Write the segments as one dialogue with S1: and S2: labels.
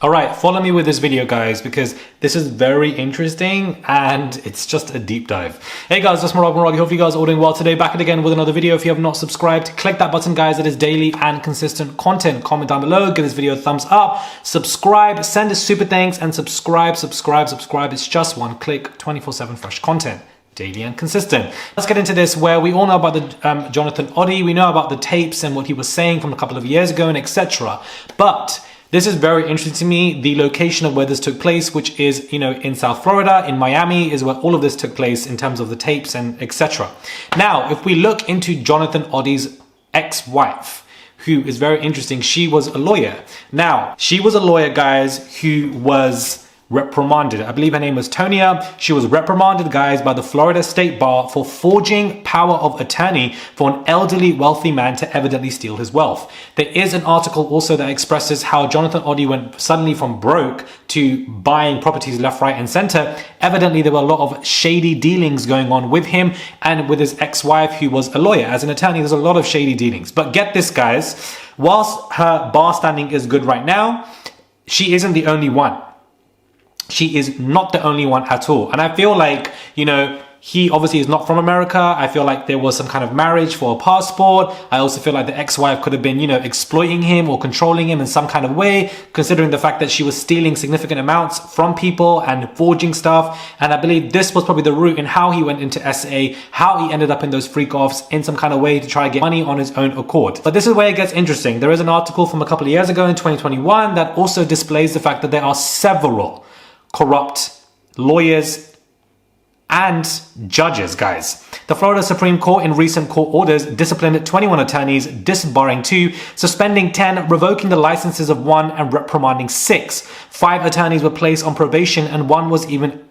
S1: All right, follow me with this video, guys, because this is very interesting and it's just a deep dive. Hey guys, it's Morag. Hope you guys are all doing well today. Back at again with another video. If you have not subscribed, click that button, guys. It is daily and consistent content. Comment down below, give this video a thumbs up, subscribe, send a super thanks, and subscribe. It's just one click, 24/7 fresh content. Daily and consistent. Let's get into this, where we all know about the Jonathan Odie. We know about the tapes and what he was saying from a couple of years ago and etc. But this is very interesting to me. The location of where this took place, which is, in South Florida, in Miami, is where all of this took place in terms of the tapes and etc. Now, if we look into Jonathan Oddie's ex-wife, who is very interesting, she was a lawyer. Now, she was a lawyer, guys, who was reprimanded. I believe her name was Tonia. She was reprimanded, guys, by the Florida State Bar for forging power of attorney for an elderly wealthy man to evidently steal his wealth. There is an article also that expresses how Jonathan Odie went suddenly from broke to buying properties left, right, and center. Evidently, there were a lot of shady dealings going on with him and with his ex-wife, who was a lawyer. As an attorney, there's a lot of shady dealings. But get this, guys, whilst her bar standing is good right now, she isn't the only one. She is not the only one at all. And I feel like, he obviously is not from America. I feel like there was some kind of marriage for a passport. I also feel like the ex-wife could have been, exploiting him or controlling him in some kind of way, considering the fact that she was stealing significant amounts from people and forging stuff. And I believe this was probably the route in how he went into SA, how he ended up in those freak-offs in some kind of way to try to get money on his own accord. But this is where it gets interesting. There is an article from a couple of years ago in 2021 that also displays the fact that there are several corrupt lawyers and judges, guys. The Florida Supreme Court in recent court orders disciplined 21 attorneys, disbarring 2, suspending 10, revoking the licenses of 1, and reprimanding 6. 5 attorneys were placed on probation and 1 was even,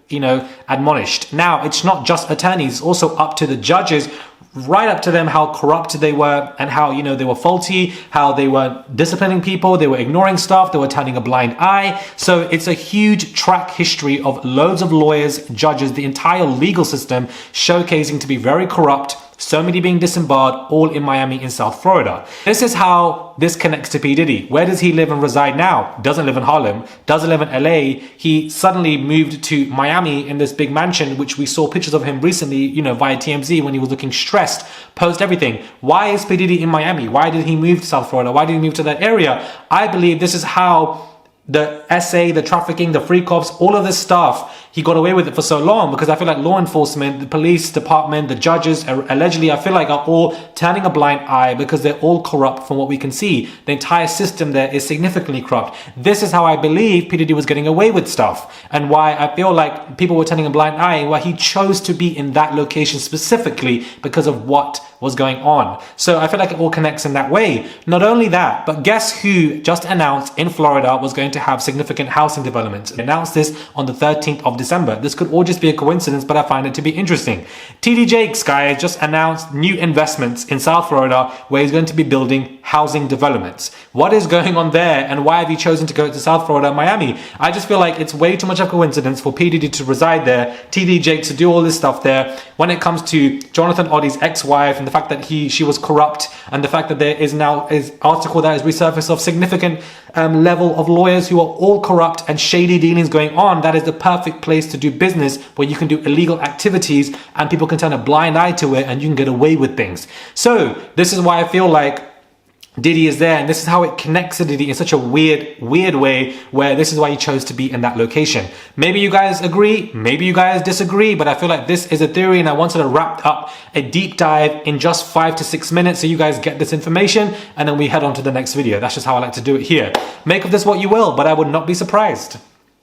S1: admonished. Now, it's not just attorneys, it's also up to the judges, right up to them, how corrupt they were and how, they were faulty, how they were disciplining people, they were ignoring stuff, they were turning a blind eye. So it's a huge track history of loads of lawyers, judges, the entire legal system showcasing to be very corrupt, so many being disembarred, all in Miami in South Florida. This is how this connects to P. Diddy. Where does he live and reside now? Doesn't live in Harlem, doesn't live in LA. He suddenly moved to Miami in this big mansion, which we saw pictures of him recently, via TMZ, when he was looking stressed, post everything. Why is P. Diddy in Miami? Why did he move to South Florida? Why did he move to that area? I believe this is how the SA, the trafficking, the freak-offs, all of this stuff, he got away with it for so long, because I feel like law enforcement, the police department, the judges, allegedly, I feel like are all turning a blind eye because they're all corrupt from what we can see. The entire system there is significantly corrupt. This is how I believe P. Diddy was getting away with stuff, and why I feel like people were turning a blind eye, and why he chose to be in that location specifically because of what was going on. So I feel like it all connects in that way. Not only that, but guess who just announced in Florida was going to have significant housing developments? Announced this on the 13th of December. This could all just be a coincidence, but I find it to be interesting. TD Jakes, guys, just announced new investments in South Florida where he's going to be building housing developments. What is going on there, and why have you chosen to go to South Florida, Miami? I just feel like it's way too much of a coincidence for P. Diddy to reside there, TD Jakes to do all this stuff there. When it comes to Jonathan Oddie's ex-wife and the fact that she was corrupt, and the fact that there is now an article that has resurfaced of significant level of lawyers who are all corrupt and shady dealings going on, that is the perfect place to do business, where you can do illegal activities and people can turn a blind eye to it and you can get away with things. So this is why I feel like Diddy is there, and this is how it connects to Diddy in such a weird way, where this is why he chose to be in that location. Maybe you guys agree, maybe you guys disagree, but I feel like this is a theory, and I wanted to wrap up a deep dive in just 5 to 6 minutes so you guys get this information, and then we head on to the next video. That's just how I like to do it here. Make of this what you will, but I would not be surprised.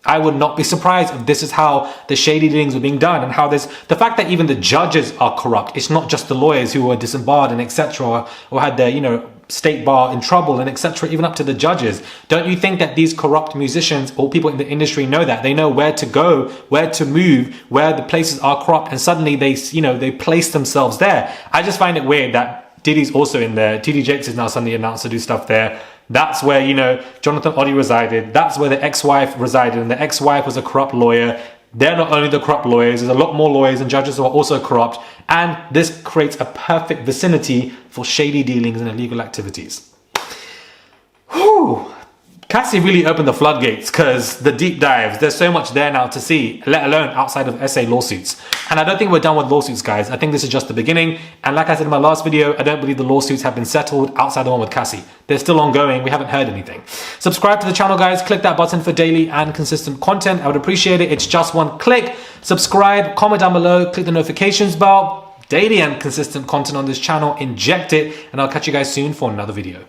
S1: I would not be surprised if this is how the shady dealings were being done, and how the fact that even the judges are corrupt. It's not just the lawyers who were disembarred and etc. or had their, state bar in trouble and etc., even up to the judges. Don't you think that these corrupt musicians or people in the industry know that? They know where to go, where to move, where the places are corrupt, and suddenly they place themselves there. I just find it weird that Diddy's also in there. TD Jakes is now suddenly announced to do stuff there. That's where, Jonathan Odie resided. That's where the ex-wife resided, and the ex-wife was a corrupt lawyer. They're not only the corrupt lawyers, there's a lot more lawyers and judges who are also corrupt, and this creates a perfect vicinity for shady dealings and illegal activities. Whew. Cassie really opened the floodgates because the deep dives, there's so much there now to see, let alone outside of SA lawsuits. And I don't think we're done with lawsuits, guys. I think this is just the beginning. And like I said in my last video, I don't believe the lawsuits have been settled outside the one with Cassie. They're still ongoing. We haven't heard anything. Subscribe to the channel, guys. Click that button for daily and consistent content. I would appreciate it. It's just one click. Subscribe, comment down below, click the notifications bell. Daily and consistent content on this channel. Inject it. And I'll catch you guys soon for another video.